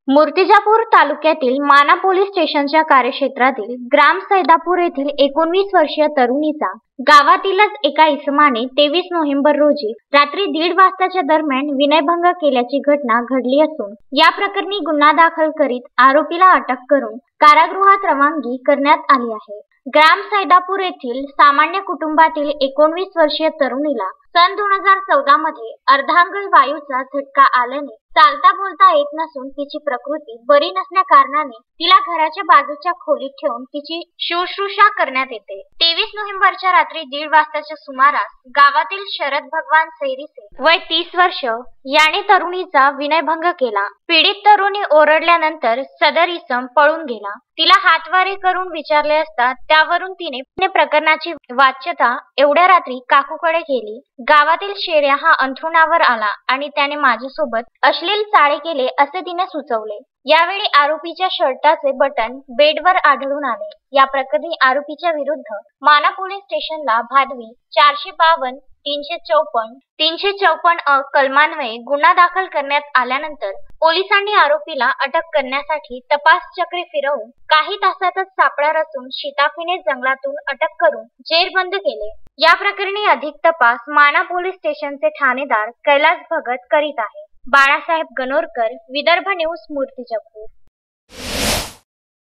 मूर्तिजापूर तालुक्यातील माना पोलीस स्टेशनच्या कार्यक्षेत्रातील ग्राम सैदापूर येथील 19 वर्षीय तरुणीचा गावातीलच एका इसमाने 23 नोव्हेंबर रोजी रात्री 1:30 वाजताच्या दरम्यान विनयभंग केल्याची घटना घडली असून या प्रकरणी गुन्हा दाखल करीत आरोपीला अटक करून कारागृहात रवानगी करण्यात आली आहे। ग्राम सैदापूर येथील सामान्य कुटुंबातील 19 वर्षीय तरुणीला सन 2014 मध्ये अर्धांगल वायूचा झटका आल्याने चालता बोलता येत नसून तिची प्रकृती बरी नसल्या कारणाने तिला घराच्या बाजूच्या खोलीत ठेवून तिची शुश्रूषा करण्यात येते। 23 नोव्हेंबरच्या रात्री 1:30 वाजताच्या सुमारास गावातील शरद भगवान सैरिसे वय 30 वर्ष याने तरुणीचा विनयभंग केला। पीडित तरुणी ओरडल्यानंतर सदर इसम पळून गेला। तिला हातवारे करून विचारले असता त्यावरून तिने प्रकरणाची वाच्यता एवढ्या रात्री काकूकडे केली। गावातील शेर्या हा अंथरुणावर आला आणि त्याने माझ्यासोबत अश्लील चाळे केले असे तिने सुचवले। यावेळी आरोपीच्या शर्टाचे बटन बेडवर आढळून आले। या प्रकरणी आरोपीच्या विरुद्ध माना पोलीस स्टेशनला भादवी 452, 354 अ कलमान्वये गुन्हा दाखल करण्यात आल्यानंतर पोलिसांनी आरोपीला अटक करण्यासाठी तपास चक्रे फिरवून काही तासातच सापळा रचून शिताफीने जंगलातून अटक करून जेरबंद केले। या प्रकरणी अधिक तपास माना पोलीस स्टेशनचे ठाणेदार कैलास भगत करीत आहे। बाळासाहेब गणोरकर, विदर्भ न्यूज, मूर्तिजापूर।